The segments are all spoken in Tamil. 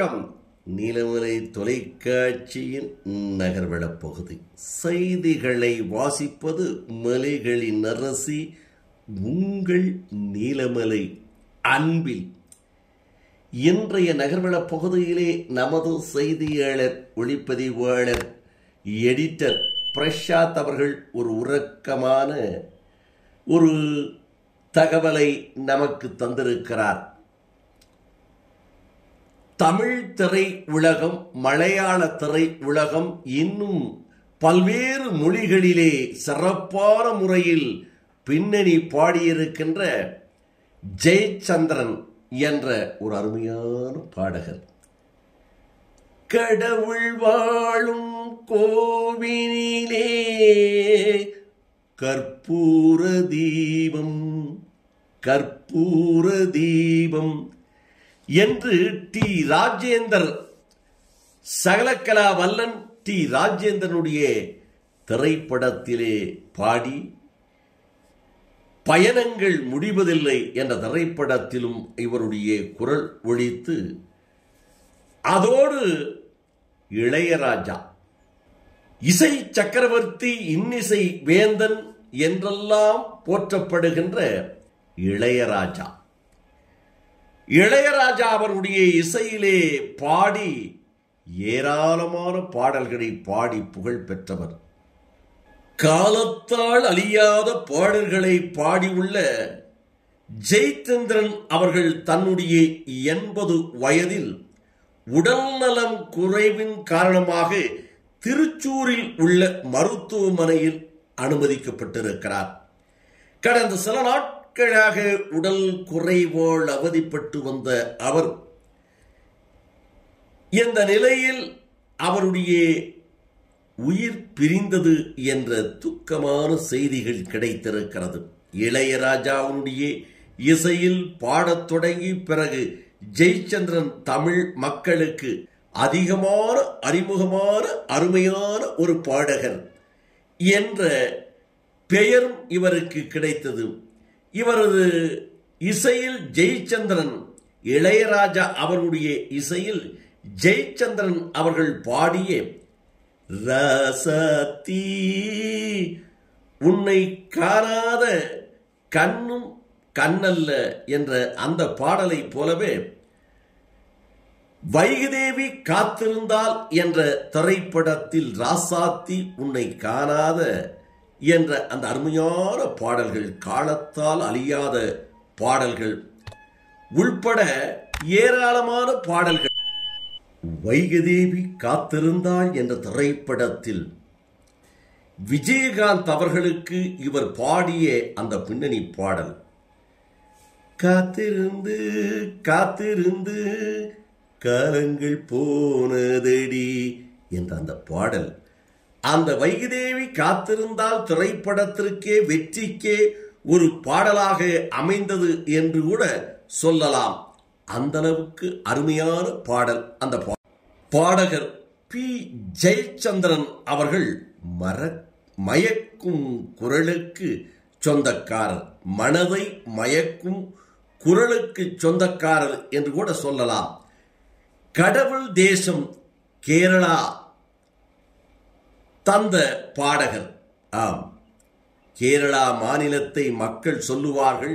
வணக்கம். நீலமலை தொலைக்காட்சியின் நகர்வளப் பகுதி செய்திகளை வாசிப்பது மலைகளின் அரசி உங்கள் நீலமலை அன்பில். இன்றைய நகர்வளப் பகுதியிலே நமது செய்தியாளர், ஒளிப்பதிவாளர், எடிட்டர் பிரசாத் அவர்கள் ஒரு உறக்கமான ஒரு தகவலை நமக்கு தந்திருக்கிறார். தமிழ் திரை உலகம், மலையாள திரை உலகம், இன்னும் பல்வேறு மொழிகளிலே சிறப்பான முறையில் பின்னணி பாடியிருக்கின்ற ஜெயச்சந்திரன் என்ற ஒரு அருமையான பாடகர். கடவுள் வாழும் கோவிலிலே கற்பூர தீபம் கற்பூர தீபம் என்று டி ராஜேந்தர், சகலகலா வல்லன் டி ராஜேந்திரனுடைய திரைப்படத்திலே பாடி பயணங்கள் முடிவதில்லை என்ற திரைப்படத்திலும் இவருடைய குரல் ஒலித்து, அதோடு இளையராஜா இசை சக்கரவர்த்தி, இன்னிசை வேந்தன் என்றெல்லாம் போற்றப்படுகின்ற இளையராஜா அவருடைய இசையிலே பாடி ஏராளமான பாடல்களை பாடி புகழ் பெற்றவர். காலத்தால் அழியாத பாடல்களை பாடியுள்ள ஜெயச்சந்திரன் அவர்கள் தன்னுடைய 80 வயதில் உடல்நலம் குறைவின் காரணமாக திருச்சூரில் உள்ள மருத்துவமனையில் அனுமதிக்கப்பட்டிருக்கிறார். கடந்த சில நாட்களாக உடல் குறைவால் அவதிப்பட்டு வந்த அவர் இந்த நிலையில் அவருடைய உயிர் பிரிந்தது என்ற துக்கமான செய்திகள் கிடைத்திருக்கிறது. இளையராஜாவுடைய இசையில் பாடத் தொடங்கி பிறகு ஜெயச்சந்திரன் தமிழ் மக்களுக்கு அதிகமான அறிமுகமான அருமையான ஒரு பாடகர் என்ற பெயரும் இவருக்கு கிடைத்தது. இவரது இசையில் ஜெயச்சந்திரன், இளையராஜா அவருடைய இசையில் ஜெயச்சந்திரன் அவர்கள் பாடிய ராசாத்தி உன்னை காணாத கண்ணும் கண்ணல்ல என்ற அந்த பாடலை போலவே வைகுதேவி காத்திருந்தால் என்ற திரைப்படத்தில் ராசாத்தி உன்னை காணாத என்ற அந்த அருமையான பாடல்கள், காலத்தால் அழியாத பாடல்கள் உள்பட ஏராளமான பாடல்கள். வைகுதேவி காத்திருந்தாள் என்ற திரைப்படத்தில் விஜயகாந்த் அவர்களுக்கு இவர் பாடிய அந்த பின்னணி பாடல், காத்திருந்து காத்திருந்து காலங்கள் போனதடி என்ற அந்த பாடல், அந்த வைகுதேவி காத்திருந்தால் திரைப்படத்திற்கே வெற்றிக்கே ஒரு பாடலாக அமைந்தது என்று கூட சொல்லலாம். அந்த அளவுக்கு அருமையான பாடல். அந்த பாடகர் பி ஜெயச்சந்திரன் அவர்கள் மயக்கும் குரலுக்கு சொந்தக்காரர், மனதை மயக்கும் குரலுக்கு சொந்தக்காரர் என்று கூட சொல்லலாம். கடவுள் தேசம் கேரளா தந்த பாடகர். ஆம், கேரளா மாநிலத்தை மக்கள் சொல்லுவார்கள்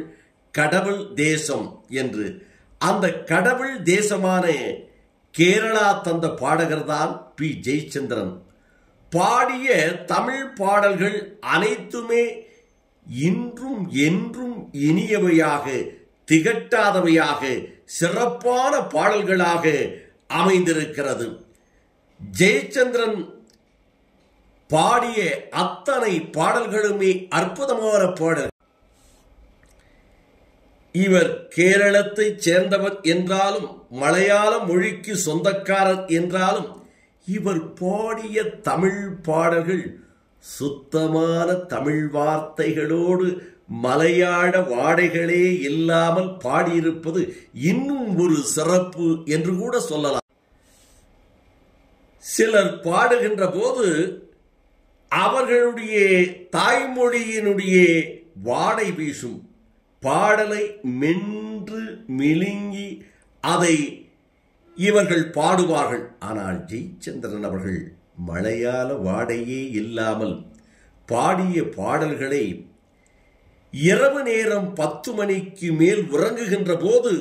கடவுள் தேசம் என்று. அந்த கடவுள் தேசமான கேரளா தந்த பாடகர் தான் பி ஜெயச்சந்திரன். பாடிய தமிழ் பாடல்கள் அனைத்துமே இன்றும் என்றும் இனியவையாக, திகட்டாதவையாக, சிறப்பான பாடல்களாக அமைந்திருக்கிறது. ஜெயச்சந்திரன் பாடிய அத்தனை பாடல்களுமே அற்புதமான பாடல். இவர் கேரளத்தை சேர்ந்தவர் என்றாலும், மலையாள மொழிக்கு சொந்தக்காரர் என்றாலும், இவர் பாடிய தமிழ் பாடல்கள் சுத்தமான தமிழ் வார்த்தைகளோடு மலையாள வாடைகளே இல்லாமல் பாடியிருப்பது இன்னும் ஒரு சிறப்பு என்று கூட சொல்லலாம். சிலர் பாடுகின்ற போது அவர்களுடைய தாய்மொழியினுடைய வாடை வீசும். பாடலை மென்று மிழுங்கி அதை இவர்கள் பாடுவார்கள். ஆனால் ஜெயச்சந்திரன் அவர்கள் மலையாள வாடையே இல்லாமல் பாடிய பாடல்களை இரவு நேரம் 10 மணிக்கு மேல் உறங்குகின்ற போது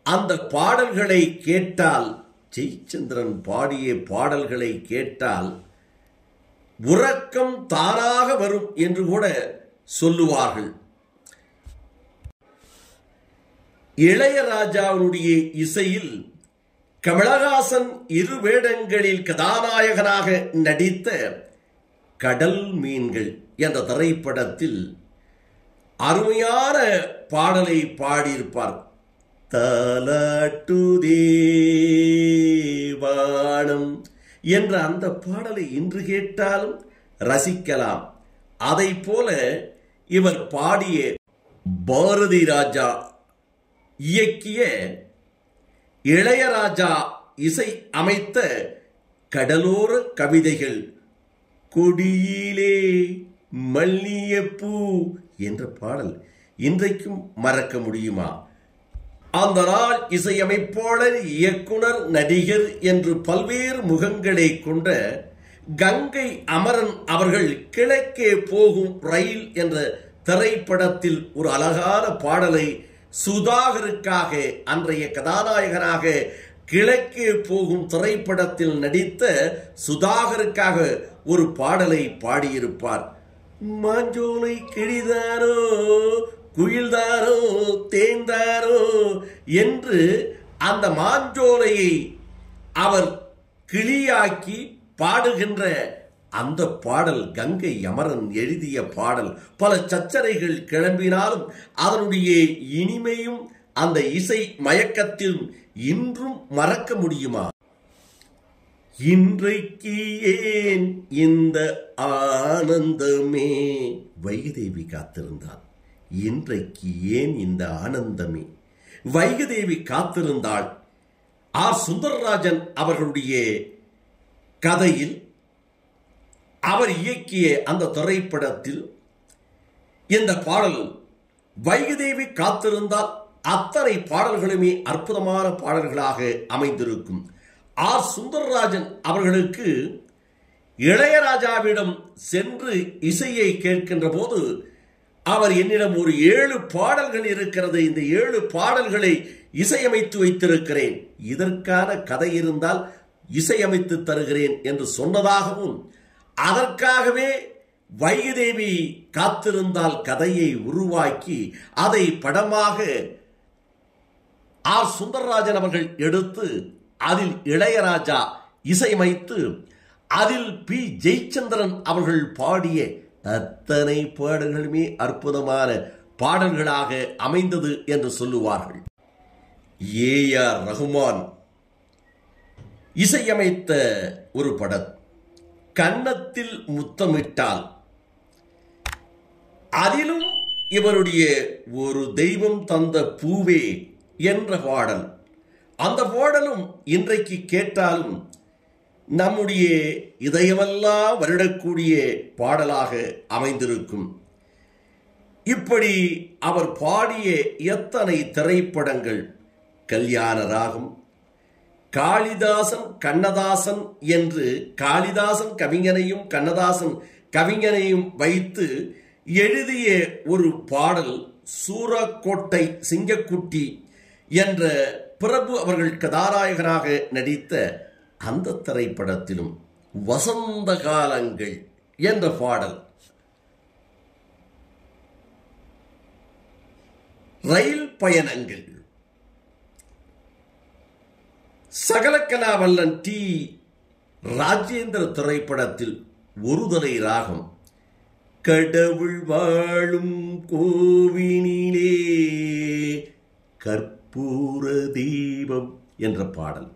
அந்த பாடல்களை கேட்டால், ஜெயச்சந்திரன் பாடிய பாடல்களை கேட்டால் உறக்கம் தானாக வரும் என்று கூட சொல்லுவார்கள். இளையராஜாவுடைய இசையில் கமலஹாசன் 2 வேடங்களில் கதாநாயகனாக நடித்த கடல் மீன்கள் என்ற திரைப்படத்தில் அருமையான பாடலை பாடியிருப்பார். தாலாட்டுதே வானம் என்ற அந்த பாடலை இன்று கேட்டாலும் ரசிக்கலாம். அதை போல இவர் பாடிய பாரதி ராஜா இயக்கிய இளையராஜா இசை அமைத்த கடலோர கவிதைகள், கொடியிலே மல்லியப்பூ என்ற பாடல் இன்றைக்கும் மறக்க முடியுமா? அந்த நாள் இசையமைப்பாளர், இயக்குனர், நடிகர் என்று பல்வேறு முகங்களை கொண்ட கங்கை அமரன் அவர்கள் கிழக்கே போகும் ரயில் என்ற திரைப்படத்தில் ஒரு அழகான பாடலை சுதாகருக்காக, அன்றைய கதாநாயகனாக கிழக்கே போகும் திரைப்படத்தில் நடித்த சுதாகருக்காக ஒரு பாடலை பாடியிருப்பார். மாஞ்சோலை கிழிதாரோ குயில்தாரோ தேய்ந்தாரோ என்று அந்த மாஞ்சோலையை அவர் கிளியாக்கி பாடுகின்ற அந்த பாடல் கங்கை அமரன் எழுதிய பாடல். பல சச்சரைகள் கிளம்பினாலும் அதனுடைய இனிமையும் அந்த இசை மயக்கத்திலும் இன்றும் மறக்க முடியுமா? இன்றைக்கு ஏன் இந்த ஆனந்தமே, வைகதேவி காத்திருந்தாள். இன்றைக்கு ஏன் இந்த ஆனந்தமே, வைகதேவி காத்திருந்தாள். ஆர் சுந்தரராஜன் அவர்களுடைய கதையில் அவர் இயக்கிய அந்த திரைப்படத்தில் இந்த பாடல் வைகதேவி காத்திருந்தால் அத்தனை பாடல்களுமே அற்புதமான பாடல்களாக அமைந்திருக்கும். ஆர் சுந்தரராஜன் அவர்களுக்கு இளையராஜாவிடம் சென்று இசையை கேட்கின்ற போது அவர் என்னிடம் ஒரு 7 பாடல்கள் இருக்கிறது, இந்த 7 பாடல்களை இசையமைத்து வைத்திருக்கிறேன், இதற்கான கதை இருந்தால் இசையமைத்து தருகிறேன் என்று சொன்னதாகவும், அதற்காகவே வைகதேவி காத்திருந்தால் கதையை உருவாக்கி அதை படமாக ஆர் சுந்தரராஜன் அவர்கள் எடுத்து அதில் இளையராஜா இசையமைத்து அதில் பி ஜெயச்சந்திரன் அவர்கள் பாடிய அத்தனை பாடல்களுமே அற்புதமான பாடல்களாக அமைந்தது என்று சொல்லுவார்கள். ஏ.ஆர். ரஹ்மான் இசையமைத்த ஒரு படம் கன்னத்தில் முத்தமிட்டால், அதிலும் இவருடைய ஒரு தெய்வம் தந்த பூவே என்ற பாடல், அந்த பாடலும் இன்றைக்கு கேட்டாலும் நம்முடைய இதயமெல்லாம் வருடக்கூடிய பாடலாக அமைந்திருக்கும். இப்படி அவர் பாடிய எத்தனை திரைப்படங்கள், கல்யாண ராகம், காளிதாசன் கண்ணதாசன் என்று காளிதாசன் கவிஞனையும் கண்ணதாசன் கவிஞனையும் வைத்து எழுதிய ஒரு பாடல், சூரக்கோட்டை சிங்கக்குட்டி என்ற பிரபு அவர்கள் கதாநாயகனாக நடித்த அந்த திரைப்படத்திலும் வசந்த காலங்கள் என்ற பாடல், ரயில் பயணங்கள், சகலகலாவல்லன் டி ராஜேந்திர திரைப்படத்தில் ஒருதலை ராகம், கடவுள் வாழும் கோவினிலே கற்பூர தீபம் என்ற பாடல்.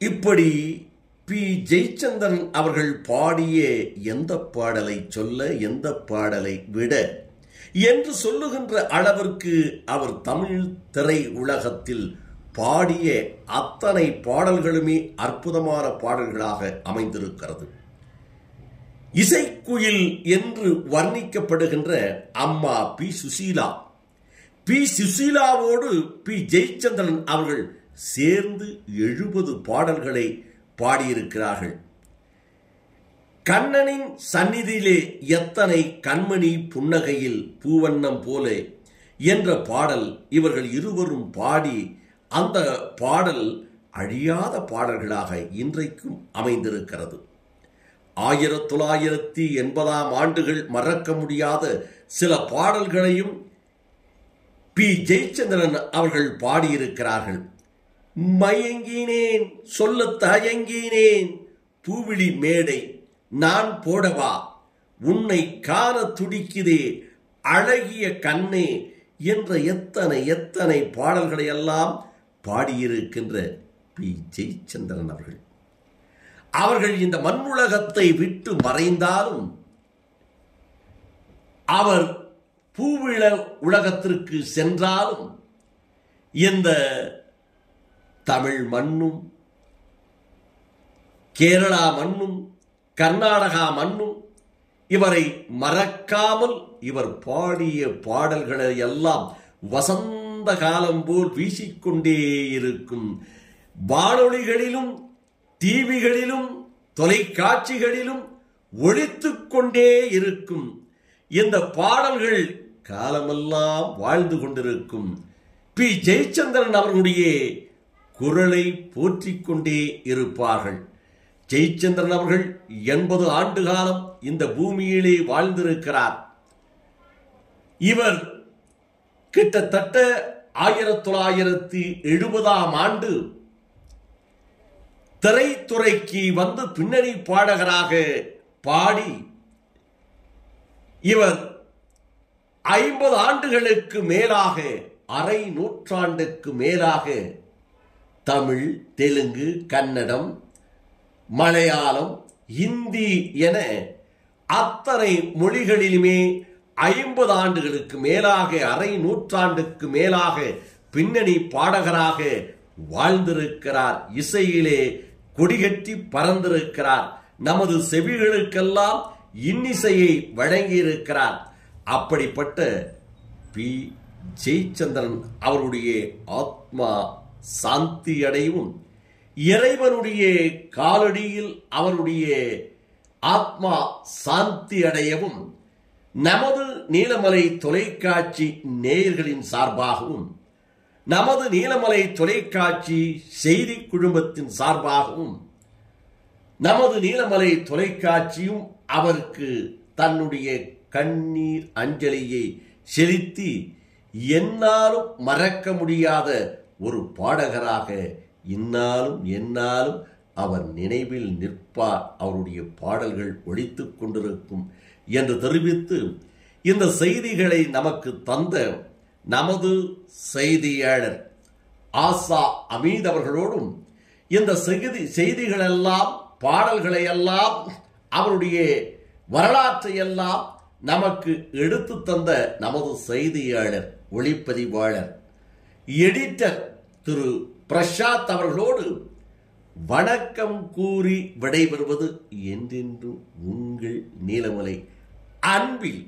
இப்படி பி ஜெயச்சந்திரன் அவர்கள் பாடிய எந்த பாடலை சொல்ல எந்த பாடலை விட என்று சொல்லுகின்ற அளவிற்கு அவர் தமிழ் திரை உலகத்தில் பாடிய அத்தனை பாடல்களுமே அற்புதமான பாடல்களாக அமைந்திருக்கிறது. இசைக்குயில் என்று வர்ணிக்கப்படுகின்ற அம்மா பி சுசீலா, பி சுசீலாவோடு பி ஜெயச்சந்திரன் அவர்கள் சேர்ந்து 70 பாடல்களை பாடியிருக்கிறார்கள். கண்ணனின் சந்நிதியிலே எத்தனை கண்மணி புன்னகையில் பூவண்ணம் போல என்ற பாடல் இவர்கள் இருவரும் பாடி அந்த பாடல் அழியாத பாடல்களாக இன்றைக்கும் அமைந்திருக்கிறது. 1980 மறக்க முடியாத சில பாடல்களையும் பி. ஜெயச்சந்திரன் அவர்கள் பாடியிருக்கிறார்கள். மயங்கினேன் சொல்ல தயங்கினேன் பூவிழி மேடை நான் போடவா உன்னை காண துடிக்குதே அழகிய கண்ணே என்ற எத்தனை எத்தனை பாடல்களை எல்லாம் பாடியிருக்கின்ற பி. ஜெயச்சந்திரன் அவர்கள் இந்த மண்ணுலகத்தை விட்டு மறைந்தாலும் அவர் பூவிழ உலகத்திற்கு சென்றாலும் இந்த தமிழ் மண்ணும் கேரளா மண்ணும் கர்நாடகா மண்ணும் இவரை மறக்காமல் இவர் பாடிய பாடல்களை எல்லாம் வசந்த காலம் போல் வீசிக்கொண்டே இருக்கும். வானொலிகளிலும் டிவிகளிலும் தொலைக்காட்சிகளிலும் ஒலித்துக் கொண்டே இருக்கும். இந்த பாடல்கள் காலமெல்லாம் வாழ்ந்து கொண்டிருக்கும். பி. ஜெயச்சந்திரன் அவர்களுடைய குரலை போற்றிக் கொண்டே இருப்பார்கள். ஜெயச்சந்திரன் அவர்கள் 80 ஆண்டு காலம் இந்த பூமியிலே வாழ்ந்திருக்கிறார். இவர் கிட்டத்தட்ட 1970 திரைத்துறைக்கு வந்து பின்னணி பாடகராக பாடி இவர் 50 ஆண்டுகளுக்கு மேலாக, அரை நூற்றாண்டுக்கு மேலாக தமிழ், தெலுங்கு, கன்னடம், மலையாளம், இந்தி என அத்தனை மொழிகளிலுமே 50 ஆண்டுகளுக்கு மேலாக, அரை நூற்றாண்டுக்கு மேலாக பின்னணி பாடகராக வாழ்ந்திருக்கிறார். இசையிலே கொடிகட்டி பறந்திருக்கிறார். நமது செவிகளுக்கெல்லாம் இன்னிசையை வழங்கியிருக்கிறார். அப்படிப்பட்ட பி. ஜெயச்சந்திரன் அவருடைய ஆத்மா சாந்தி அடையவும், இறைவனுடைய காலடியில் அவருடைய ஆத்மா சாந்தி அடையவும் நமது நீலமலை தொலைக்காட்சி நேயர்களின் சார்பாகவும், நமது நீலமலை தொலைக்காட்சி செய்தி குழுமத்தின் சார்பாகவும், நமது நீலமலை தொலைக்காட்சியும் அவருக்கு தன்னுடைய கண்ணீர் அஞ்சலியை செலுத்தி என்னாலும் மறக்க முடியாத ஒரு பாடகராக இந்நாளும் எந்நாளும் அவர் நினைவில் நிற்பார். அவருடைய பாடல்கள் ஒலித்துக் கொண்டிருக்கும் என்று தெரிவித்து, இந்த செய்திகளை நமக்கு தந்த நமது செய்தியாளர் ஆசா அமீத் அவர்களோடும், இந்த செய்திகளெல்லாம் பாடல்களையெல்லாம் அவருடைய வரலாற்றையெல்லாம் நமக்கு எடுத்து தந்த நமது செய்தியாளர் ஒளிப்பதிவாளர் எடிட்டர் திரு பிரசாத் அவர்களோடு வணக்கம் கூறி விடைபெறுவது என்றென்றும் உங்கள் நீலமலை அன்பில்